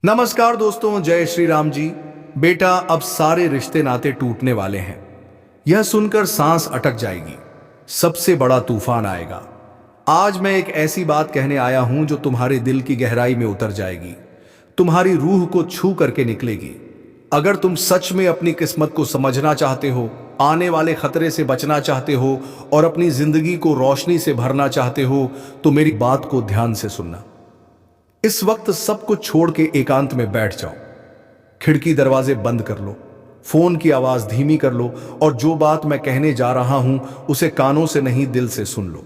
नमस्कार दोस्तों, जय श्री राम जी। बेटा, अब सारे रिश्ते नाते टूटने वाले हैं। यह सुनकर सांस अटक जाएगी। सबसे बड़ा तूफान आएगा। आज मैं एक ऐसी बात कहने आया हूं जो तुम्हारे दिल की गहराई में उतर जाएगी, तुम्हारी रूह को छू करके निकलेगी। अगर तुम सच में अपनी किस्मत को समझना चाहते हो, आने वाले खतरे से बचना चाहते हो और अपनी जिंदगी को रोशनी से भरना चाहते हो, तो मेरी बात को ध्यान से सुनना। इस वक्त सब कुछ छोड़ के एकांत में बैठ जाओ। खिड़की दरवाजे बंद कर लो, फोन की आवाज धीमी कर लो और जो बात मैं कहने जा रहा हूं उसे कानों से नहीं, दिल से सुन लो।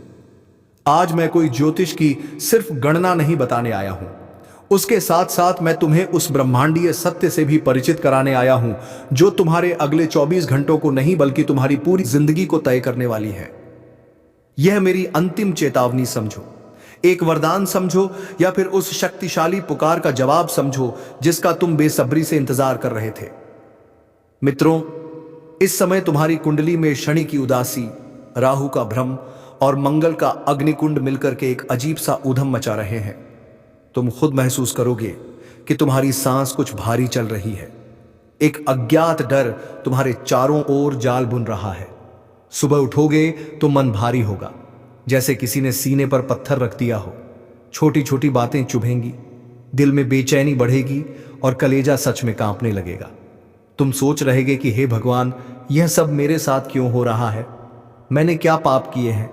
आज मैं कोई ज्योतिष की सिर्फ गणना नहीं बताने आया हूं, उसके साथ साथ मैं तुम्हें उस ब्रह्मांडीय सत्य से भी परिचित कराने आया हूं जो तुम्हारे अगले 24 घंटों को नहीं बल्कि तुम्हारी पूरी जिंदगी को तय करने वाली है। यह मेरी अंतिम चेतावनी समझो, एक वरदान समझो या फिर उस शक्तिशाली पुकार का जवाब समझो जिसका तुम बेसब्री से इंतजार कर रहे थे। मित्रों, इस समय तुम्हारी कुंडली में शनि की उदासी, राहु का भ्रम और मंगल का अग्निकुंड मिलकर के एक अजीब सा ऊधम मचा रहे हैं। तुम खुद महसूस करोगे कि तुम्हारी सांस कुछ भारी चल रही है। एक अज्ञात डर तुम्हारे चारों ओर जाल बुन रहा है। सुबह उठोगे तो मन भारी होगा, जैसे किसी ने सीने पर पत्थर रख दिया हो। छोटी छोटी बातें चुभेंगी, दिल में बेचैनी बढ़ेगी और कलेजा सच में कांपने लगेगा। तुम सोच रहेगे कि हे भगवान, यह सब मेरे साथ क्यों हो रहा है? मैंने क्या पाप किए हैं?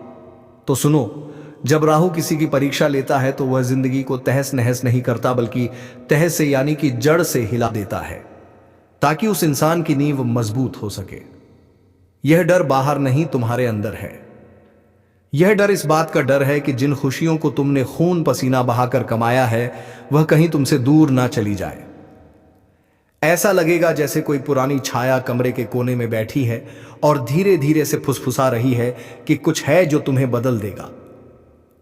तो सुनो, जब राहु किसी की परीक्षा लेता है तो वह जिंदगी को तहस नहस नहीं करता, बल्कि तहस से यानी कि जड़ से हिला देता है, ताकि उस इंसान की नींव मजबूत हो सके। यह डर बाहर नहीं, तुम्हारे अंदर है। यह डर इस बात का डर है कि जिन खुशियों को तुमने खून पसीना बहाकर कमाया है वह कहीं तुमसे दूर ना चली जाए। ऐसा लगेगा जैसे कोई पुरानी छाया कमरे के कोने में बैठी है और धीरे धीरे से फुसफुसा रही है कि कुछ है जो तुम्हें बदल देगा।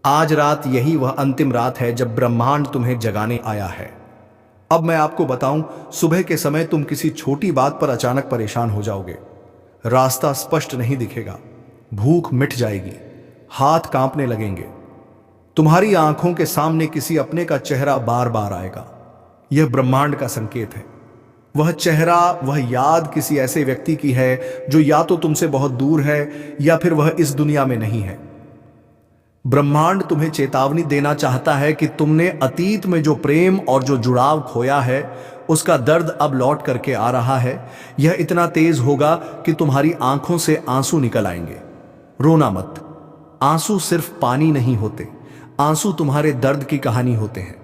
आज रात यही वह अंतिम रात है जब ब्रह्मांड तुम्हें जगाने आया है। अब मैं आपको बताऊं, सुबह के समय तुम किसी छोटी बात पर अचानक परेशान हो जाओगे। रास्ता स्पष्ट नहीं दिखेगा, भूख मिट जाएगी, हाथ कांपने लगेंगे। तुम्हारी आंखों के सामने किसी अपने का चेहरा बार बार आएगा। यह ब्रह्मांड का संकेत है। वह चेहरा, वह याद किसी ऐसे व्यक्ति की है जो या तो तुमसे बहुत दूर है या फिर वह इस दुनिया में नहीं है। ब्रह्मांड तुम्हें चेतावनी देना चाहता है कि तुमने अतीत में जो प्रेम और जो जुड़ाव खोया है उसका दर्द अब लौट करके आ रहा है। यह इतना तेज होगा कि तुम्हारी आंखों से आंसू निकल आएंगे। रोना मत, आंसू सिर्फ पानी नहीं होते, आंसू तुम्हारे दर्द की कहानी होते हैं।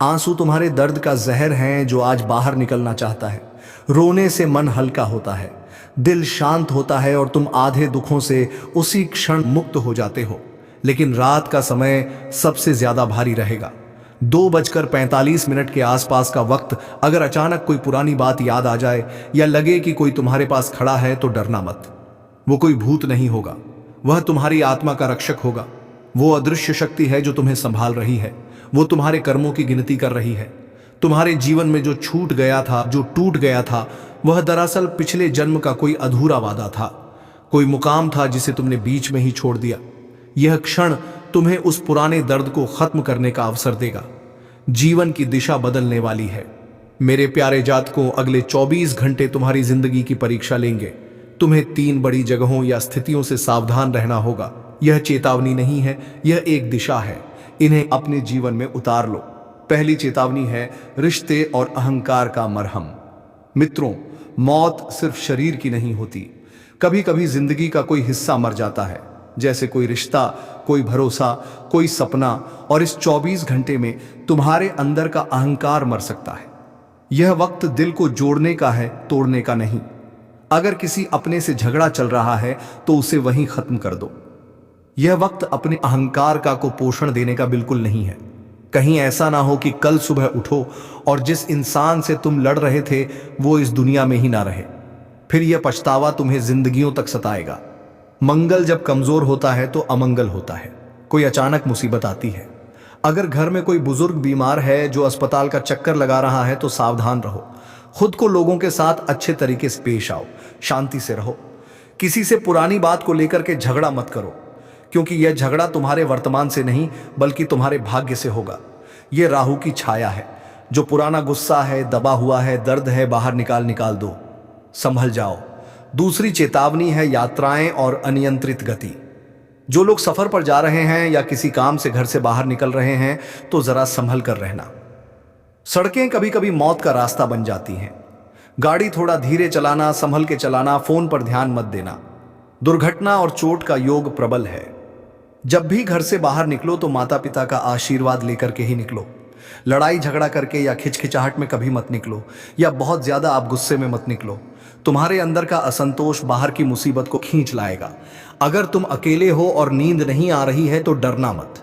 आंसू तुम्हारे दर्द का जहर हैं जो आज बाहर निकलना चाहता है। रोने से मन हल्का होता है, दिल शांत होता है और तुम आधे दुखों से उसी क्षण मुक्त हो जाते हो। लेकिन रात का समय सबसे ज्यादा भारी रहेगा। 2:45 के आसपास का वक्त अगर अचानक कोई पुरानी बात याद आ जाए या लगे कि कोई तुम्हारे पास खड़ा है तो डरना मत। वो कोई भूत नहीं होगा, वह तुम्हारी आत्मा का रक्षक होगा। वो अदृश्य शक्ति है जो तुम्हें संभाल रही है। वो तुम्हारे कर्मों की गिनती कर रही है। तुम्हारे जीवन में जो छूट गया था, जो टूट गया था, वह दरअसल पिछले जन्म का कोई अधूरा वादा था, कोई मुकाम था जिसे तुमने बीच में ही छोड़ दिया। यह क्षण तुम्हें उस पुराने दर्द को खत्म करने का अवसर देगा। जीवन की दिशा बदलने वाली है। मेरे प्यारे जातकों, अगले 24 घंटे तुम्हारी जिंदगी की परीक्षा लेंगे। तुम्हें 3 बड़ी जगहों या स्थितियों से सावधान रहना होगा। यह चेतावनी नहीं है, यह एक दिशा है। इन्हें अपने जीवन में उतार लो। पहली चेतावनी है रिश्ते और अहंकार का मरहम। मित्रों, मौत सिर्फ शरीर की नहीं होती। कभी कभी जिंदगी का कोई हिस्सा मर जाता है, जैसे कोई रिश्ता, कोई भरोसा, कोई सपना। और इस 24 घंटे में तुम्हारे अंदर का अहंकार मर सकता है। यह वक्त दिल को जोड़ने का है, तोड़ने का नहीं। अगर किसी अपने से झगड़ा चल रहा है तो उसे वहीं खत्म कर दो। यह वक्त अपने अहंकार का को पोषण देने का बिल्कुल नहीं है। कहीं ऐसा ना हो कि कल सुबह उठो और जिस इंसान से तुम लड़ रहे थे वो इस दुनिया में ही ना रहे। फिर यह पछतावा तुम्हें जिंदगियों तक सताएगा। मंगल जब कमजोर होता है तो अमंगल होता है। कोई अचानक मुसीबत आती है। अगर घर में कोई बुजुर्ग बीमार है जो अस्पताल का चक्कर लगा रहा है तो सावधान रहो। खुद को लोगों के साथ अच्छे तरीके से पेश आओ, शांति से रहो। किसी से पुरानी बात को लेकर के झगड़ा मत करो, क्योंकि यह झगड़ा तुम्हारे वर्तमान से नहीं बल्कि तुम्हारे भाग्य से होगा। यह राहु की छाया है। जो पुराना गुस्सा है, दबा हुआ है, दर्द है, बाहर निकाल दो, संभल जाओ। दूसरी चेतावनी है यात्राएं और अनियंत्रित गति। जो लोग सफर पर जा रहे हैं या किसी काम से घर से बाहर निकल रहे हैं तो जरा संभल कर रहना। सड़कें कभी कभी मौत का रास्ता बन जाती हैं। गाड़ी थोड़ा धीरे चलाना, संभल के चलाना, फोन पर ध्यान मत देना। दुर्घटना और चोट का योग प्रबल है। जब भी घर से बाहर निकलो तो माता पिता का आशीर्वाद लेकर के ही निकलो। लड़ाई झगड़ा करके या खिचखिचाहट में कभी मत निकलो, या बहुत ज्यादा आप गुस्से में मत निकलो। तुम्हारे अंदर का असंतोष बाहर की मुसीबत को खींच लाएगा। अगर तुम अकेले हो और नींद नहीं आ रही है तो डरना मत।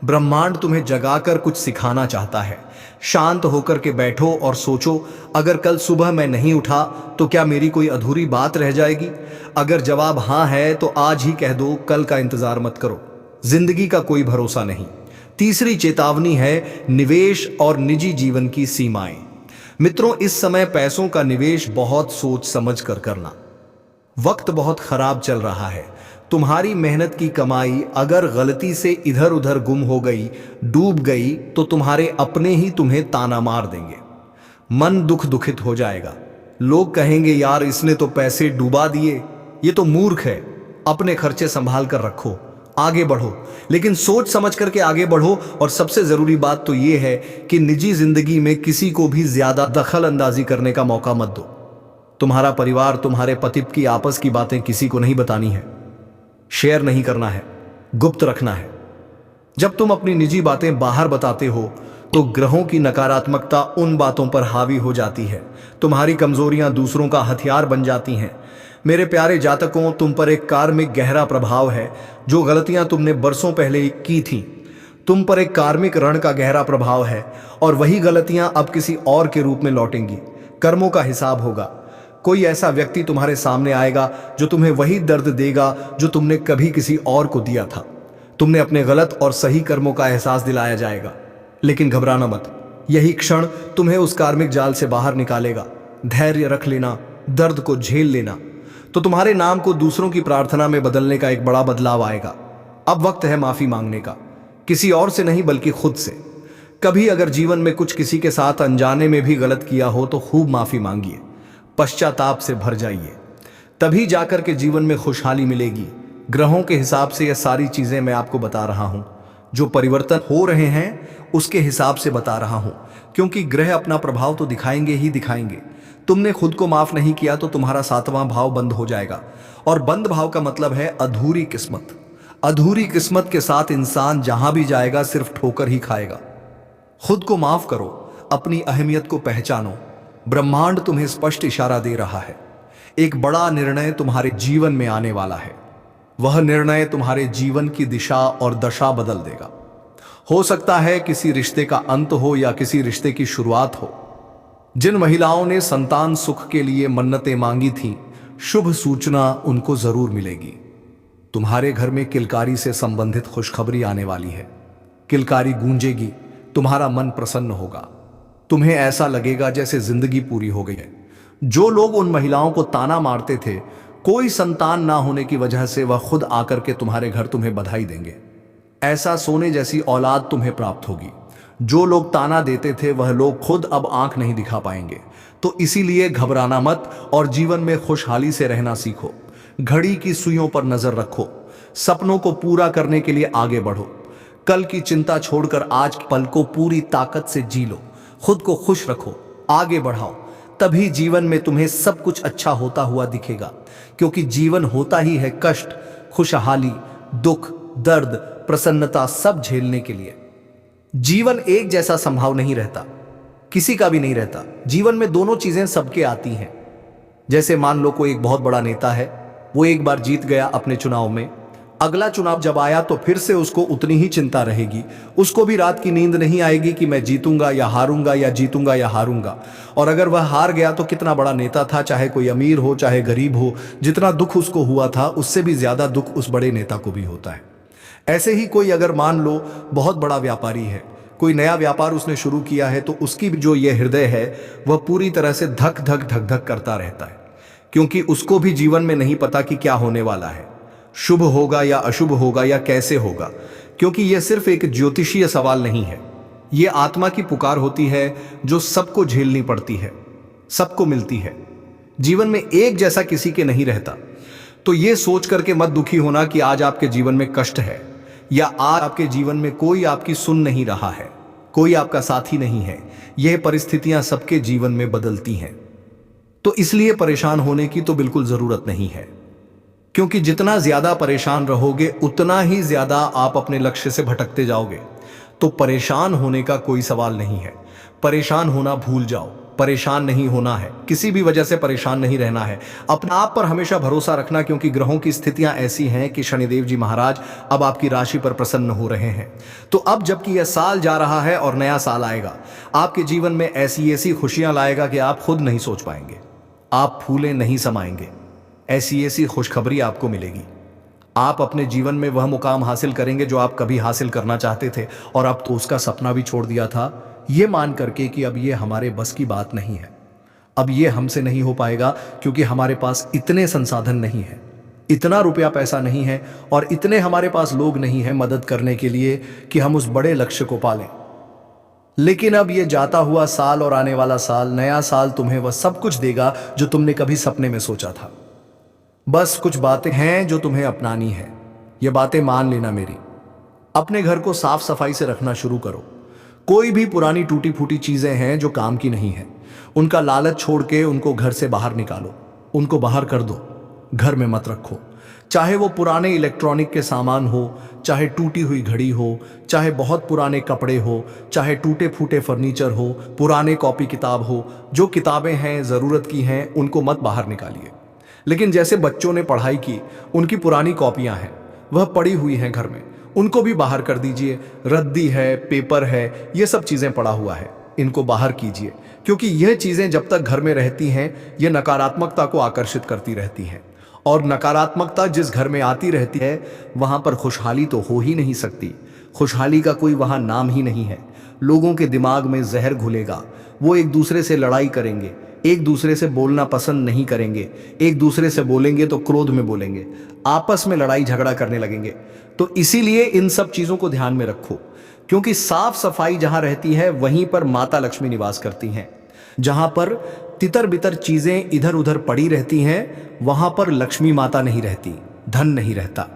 ब्रह्मांड तुम्हें जगाकर कुछ सिखाना चाहता है। शांत होकर के बैठो और सोचो, अगर कल सुबह मैं नहीं उठा तो क्या मेरी कोई अधूरी बात रह जाएगी? अगर जवाब हाँ है तो आज ही कह दो, कल का इंतजार मत करो। जिंदगी का कोई भरोसा नहीं। तीसरी चेतावनी है निवेश और निजी जीवन की सीमाएं। मित्रों, इस समय पैसों का निवेश बहुत सोच समझ कर करना। वक्त बहुत खराब चल रहा है। तुम्हारी मेहनत की कमाई अगर गलती से इधर उधर गुम हो गई, डूब गई, तो तुम्हारे अपने ही तुम्हें ताना मार देंगे। मन दुखित हो जाएगा। लोग कहेंगे, यार इसने तो पैसे डुबा दिए, ये तो मूर्ख है। अपने खर्चे संभाल कर रखो, आगे बढ़ो, लेकिन सोच समझ करके आगे बढ़ो। और सबसे जरूरी बात तो ये है कि निजी जिंदगी में किसी को भी ज्यादा दखल अंदाजी करने का मौका मत दो। तुम्हारा परिवार, तुम्हारे पति की आपस की बातें किसी को नहीं बतानी है, शेयर नहीं करना है, गुप्त रखना है। जब तुम अपनी निजी बातें बाहर बताते हो तो ग्रहों की नकारात्मकता उन बातों पर हावी हो जाती है। तुम्हारी कमजोरियां दूसरों का हथियार बन जाती हैं। मेरे प्यारे जातकों, तुम पर एक कार्मिक गहरा प्रभाव है। जो गलतियां तुमने बरसों पहले की थीं, तुम पर एक कार्मिक ऋण का गहरा प्रभाव है, और वही गलतियां अब किसी और के रूप में लौटेंगी। कर्मों का हिसाब होगा। कोई ऐसा व्यक्ति तुम्हारे सामने आएगा जो तुम्हें वही दर्द देगा जो तुमने कभी किसी और को दिया था। तुमने अपने गलत और सही कर्मों का एहसास दिलाया जाएगा, लेकिन घबराना मत। यही क्षण तुम्हें उस कार्मिक जाल से बाहर निकालेगा। धैर्य रख लेना, दर्द को झेल लेना, तो तुम्हारे नाम को दूसरों की प्रार्थना में बदलने का एक बड़ा बदलाव आएगा। अब वक्त है माफी मांगने का, किसी और से नहीं बल्कि खुद से। कभी अगर जीवन में कुछ किसी के साथ अनजाने में भी गलत किया हो तो खूब माफी मांगिए, पश्चाताप से भर जाइए, तभी जाकर के जीवन में खुशहाली मिलेगी। ग्रहों के हिसाब से यह सारी चीजें मैं आपको बता रहा हूं, जो परिवर्तन हो रहे हैं उसके हिसाब से बता रहा हूं, क्योंकि ग्रह अपना प्रभाव तो दिखाएंगे ही दिखाएंगे। तुमने खुद को माफ नहीं किया तो तुम्हारा 7वां भाव बंद हो जाएगा, और बंद भाव का मतलब है अधूरी किस्मत। अधूरी किस्मत के साथ इंसान जहां भी जाएगा सिर्फ ठोकर ही खाएगा। खुद को माफ करो, अपनी अहमियत को पहचानो। ब्रह्मांड तुम्हें स्पष्ट इशारा दे रहा है। एक बड़ा निर्णय तुम्हारे जीवन में आने वाला है। वह निर्णय तुम्हारे जीवन की दिशा और दशा बदल देगा। हो सकता है किसी रिश्ते का अंत हो या किसी रिश्ते की शुरुआत हो। जिन महिलाओं ने संतान सुख के लिए मन्नतें मांगी थीं, शुभ सूचना उनको जरूर मिलेगी। तुम्हारे घर में किलकारी से संबंधित खुशखबरी आने वाली है। किलकारी गूंजेगी, तुम्हारा मन प्रसन्न होगा। तुम्हें ऐसा लगेगा जैसे जिंदगी पूरी हो गई है। जो लोग उन महिलाओं को ताना मारते थे कोई संतान ना होने की वजह से, वह खुद आकर के तुम्हारे घर तुम्हें बधाई देंगे। ऐसा सोने जैसी औलाद तुम्हें प्राप्त होगी। जो लोग ताना देते थे वह लोग खुद अब आंख नहीं दिखा पाएंगे। तो इसीलिए घबराना मत और जीवन में खुशहाली से रहना सीखो। घड़ी की सुइयों पर नजर रखो। सपनों को पूरा करने के लिए आगे बढ़ो। कल की चिंता छोड़कर आज पल को पूरी ताकत से जी लो। खुद को खुश रखो, आगे बढ़ाओ, तभी जीवन में तुम्हें सब कुछ अच्छा होता हुआ दिखेगा। क्योंकि जीवन होता ही है कष्ट, खुशहाली, दुख, दर्द, प्रसन्नता सब झेलने के लिए। जीवन एक जैसा संभव नहीं रहता, किसी का भी नहीं रहता। जीवन में दोनों चीजें सबके आती हैं। जैसे मान लो कोई एक बहुत बड़ा नेता है, वो एक बार जीत गया अपने चुनाव में, अगला चुनाव जब आया तो फिर से उसको उतनी ही चिंता रहेगी। उसको भी रात की नींद नहीं आएगी कि मैं जीतूंगा या हारूंगा या जीतूंगा या हारूंगा। और अगर वह हार गया तो कितना बड़ा नेता था, चाहे कोई अमीर हो चाहे गरीब हो, जितना दुख उसको हुआ था उससे भी ज्यादा दुख उस बड़े नेता को भी होता है। ऐसे ही कोई अगर मान लो बहुत बड़ा व्यापारी है, कोई नया व्यापार उसने शुरू किया है, तो उसकी जो ये हृदय है वह पूरी तरह से धक धक धक धक करता रहता है, क्योंकि उसको भी जीवन में नहीं पता कि क्या होने वाला है, शुभ होगा या अशुभ होगा या कैसे होगा। क्योंकि यह सिर्फ एक ज्योतिषीय सवाल नहीं है, ये आत्मा की पुकार होती है जो सबको झेलनी पड़ती है, सबको मिलती है। जीवन में एक जैसा किसी के नहीं रहता। तो ये सोच करके मत दुखी होना कि आज आपके जीवन में कष्ट है या आज आपके जीवन में कोई आपकी सुन नहीं रहा है, कोई आपका साथी नहीं है। यह परिस्थितियां सबके जीवन में बदलती हैं। तो इसलिए परेशान होने की तो बिल्कुल जरूरत नहीं है, क्योंकि जितना ज्यादा परेशान रहोगे उतना ही ज्यादा आप अपने लक्ष्य से भटकते जाओगे। तो परेशान होने का कोई सवाल नहीं है। परेशान होना भूल जाओ। परेशान नहीं होना है, किसी भी वजह से परेशान नहीं रहना है। अपने आप पर हमेशा भरोसा रखना, क्योंकि ग्रहों की स्थितियां ऐसी हैं कि शनिदेव जी महाराज अब आपकी राशि पर प्रसन्न हो रहे हैं। तो अब जबकि यह साल जा रहा है और नया साल आएगा, आपके जीवन में ऐसी ऐसी खुशियां लाएगा कि आप खुद नहीं सोच पाएंगे। आप फूले नहीं समाएंगे। ऐसी ऐसी खुशखबरी आपको मिलेगी। आप अपने जीवन में वह मुकाम हासिल करेंगे जो आप कभी हासिल करना चाहते थे, और अब तो उसका सपना भी छोड़ दिया था, ये मान करके कि अब ये हमारे बस की बात नहीं है, अब ये हमसे नहीं हो पाएगा, क्योंकि हमारे पास इतने संसाधन नहीं है, इतना रुपया पैसा नहीं है, और इतने हमारे पास लोग नहीं है मदद करने के लिए कि हम उस बड़े लक्ष्य को पालें। लेकिन अब ये जाता हुआ साल और आने वाला साल, नया साल तुम्हें वह सब कुछ देगा जो तुमने कभी सपने में सोचा था। बस कुछ बातें हैं जो तुम्हें अपनानी है। ये बातें मान लेना मेरी। अपने घर को साफ सफाई से रखना शुरू करो। कोई भी पुरानी टूटी फूटी चीजें हैं जो काम की नहीं है, उनका लालच छोड़ के उनको घर से बाहर निकालो, उनको बाहर कर दो, घर में मत रखो। चाहे वो पुराने इलेक्ट्रॉनिक के सामान हो, चाहे टूटी हुई घड़ी हो, चाहे बहुत पुराने कपड़े हो, चाहे टूटे फूटे फर्नीचर हो, पुराने कॉपी किताब हो, जो किताबें हैं ज़रूरत की हैं उनको मत बाहर निकालिए। लेकिन जैसे बच्चों ने पढ़ाई की, उनकी पुरानी कॉपियां हैं, वह पड़ी हुई हैं घर में, उनको भी बाहर कर दीजिए। रद्दी है, पेपर है, ये सब चीज़ें पड़ा हुआ है, इनको बाहर कीजिए, क्योंकि यह चीज़ें जब तक घर में रहती हैं ये नकारात्मकता को आकर्षित करती रहती हैं, और नकारात्मकता जिस घर में आती रहती है वहाँ पर खुशहाली तो हो ही नहीं सकती। खुशहाली का कोई वहाँ नाम ही नहीं है। लोगों के दिमाग में जहर घुलेगा, वो एक दूसरे से लड़ाई करेंगे, एक दूसरे से बोलना पसंद नहीं करेंगे, एक दूसरे से बोलेंगे तो क्रोध में बोलेंगे, आपस में लड़ाई झगड़ा करने लगेंगे। तो इसीलिए इन सब चीज़ों को ध्यान में रखो, क्योंकि साफ सफाई जहाँ रहती है वहीं पर माता लक्ष्मी निवास करती हैं। जहाँ पर तितर बितर चीज़ें इधर उधर पड़ी रहती हैं वहाँ पर लक्ष्मी माता नहीं रहती, धन नहीं रहता।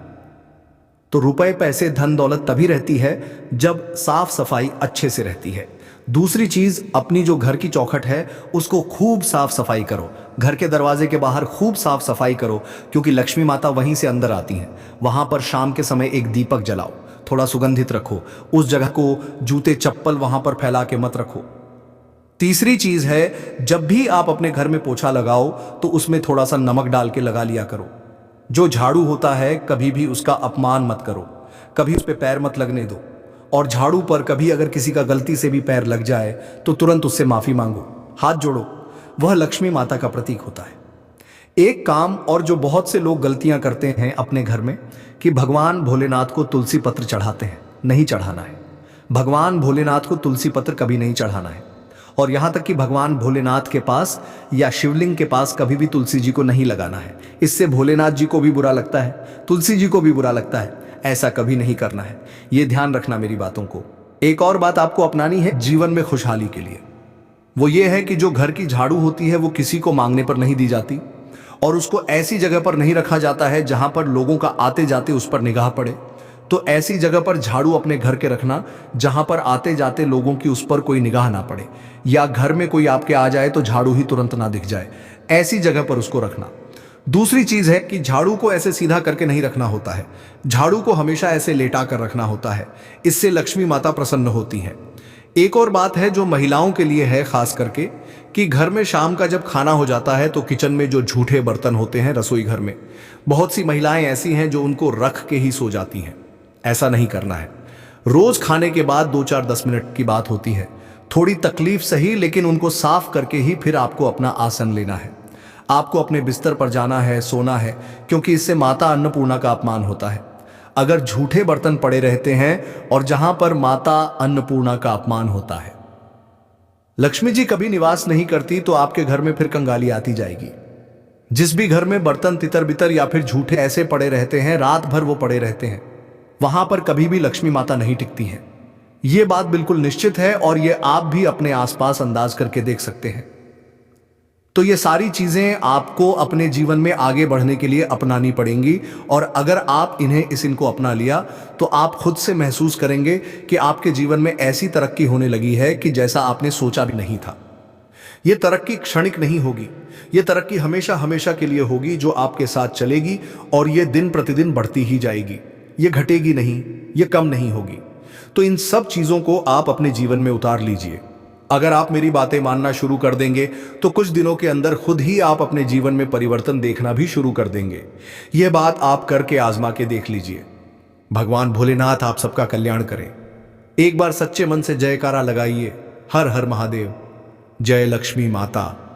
तो रुपए पैसे धन दौलत तभी रहती है जब साफ सफाई अच्छे से रहती है। दूसरी चीज, अपनी जो घर की चौखट है उसको खूब साफ सफाई करो। घर के दरवाजे के बाहर खूब साफ सफाई करो, क्योंकि लक्ष्मी माता वहीं से अंदर आती हैं। वहां पर शाम के समय एक दीपक जलाओ, थोड़ा सुगंधित रखो। उस जगह को जूते चप्पल वहां पर फैला के मत रखो। तीसरी चीज है, जब भी आप अपने घर में पोछा लगाओ तो उसमें थोड़ा सा नमक डाल के लगा लिया करो। जो झाड़ू होता है कभी भी उसका अपमान मत करो, कभी उस पर पैर मत लगने दो, और झाड़ू पर कभी अगर किसी का गलती से भी पैर लग जाए तो तुरंत उससे माफी मांगो, हाथ जोड़ो। वह लक्ष्मी माता का प्रतीक होता है। एक काम और जो बहुत से लोग गलतियां करते हैं अपने घर में, कि भगवान भोलेनाथ को तुलसी पत्र चढ़ाते हैं। नहीं चढ़ाना है। भगवान भोलेनाथ को तुलसी पत्र कभी नहीं चढ़ाना है। और यहां तक कि भगवान भोलेनाथ के पास या शिवलिंग के पास कभी भी तुलसी जी को नहीं लगाना है। इससे भोलेनाथ जी को भी बुरा लगता है, तुलसी जी को भी बुरा लगता है। ऐसा कभी नहीं करना है। यह ध्यान रखना मेरी बातों को। एक और बात आपको अपनानी है जीवन में खुशहाली के लिए। वो ये है कि जो घर की झाड़ू होती है वो किसी को मांगने पर नहीं दी जाती, और उसको ऐसी जगह पर नहीं रखा जाता है जहां पर लोगों का आते जाते उस पर निगाह पड़े। तो ऐसी जगह पर झाड़ू अपने घर के रखना जहां पर आते जाते लोगों की उस पर कोई निगाह ना पड़े, या घर में कोई आपके आ जाए तो झाड़ू ही तुरंत ना दिख जाए। ऐसी जगह पर उसको रखना। दूसरी चीज है कि झाड़ू को ऐसे सीधा करके नहीं रखना होता है। झाड़ू को हमेशा ऐसे लेटा कर रखना होता है। इससे लक्ष्मी माता प्रसन्न होती है। एक और बात है जो महिलाओं के लिए है खास करके, कि घर में शाम का जब खाना हो जाता है तो किचन में जो झूठे बर्तन होते हैं रसोई घर में, बहुत सी महिलाएं ऐसी हैं जो उनको रख के ही सो जाती हैं। ऐसा नहीं करना है। रोज खाने के बाद 2-4-10 मिनट की बात होती है, थोड़ी तकलीफ सही, लेकिन उनको साफ करके ही फिर आपको अपना आसन लेना है। आपको अपने बिस्तर पर जाना है, सोना है, क्योंकि इससे माता अन्नपूर्णा का अपमान होता है। अगर झूठे बर्तन पड़े रहते हैं और जहां पर माता अन्नपूर्णा का अपमान होता है, लक्ष्मी जी कभी निवास नहीं करती, तो आपके घर में फिर कंगाली आती जाएगी। जिस भी घर में बर्तन तितर बितर या फिर झूठे ऐसे पड़े रहते हैं, रात भर वो पड़े रहते हैं, वहां पर कभी भी लक्ष्मी माता नहीं टिकती हैं। ये बात बिल्कुल निश्चित है और ये आप भी अपने आसपास अंदाज करके देख सकते हैं। तो ये सारी चीजें आपको अपने जीवन में आगे बढ़ने के लिए अपनानी पड़ेंगी और अगर आप इनको अपना लिया तो आप खुद से महसूस करेंगे कि आपके जीवन में ऐसी तरक्की होने लगी है कि जैसा आपने सोचा भी नहीं था। ये तरक्की क्षणिक नहीं होगी, ये तरक्की हमेशा हमेशा के लिए होगी जो आपके साथ चलेगी और ये दिन प्रतिदिन बढ़ती ही जाएगी। ये घटेगी नहीं, ये कम नहीं होगी। तो इन सब चीजों को आप अपने जीवन में उतार लीजिए। अगर आप मेरी बातें मानना शुरू कर देंगे तो कुछ दिनों के अंदर खुद ही आप अपने जीवन में परिवर्तन देखना भी शुरू कर देंगे। यह बात आप करके आजमा के देख लीजिए। भगवान भोलेनाथ आप सबका कल्याण करें। एक बार सच्चे मन से जयकारा लगाइए। हर हर महादेव। जय लक्ष्मी माता।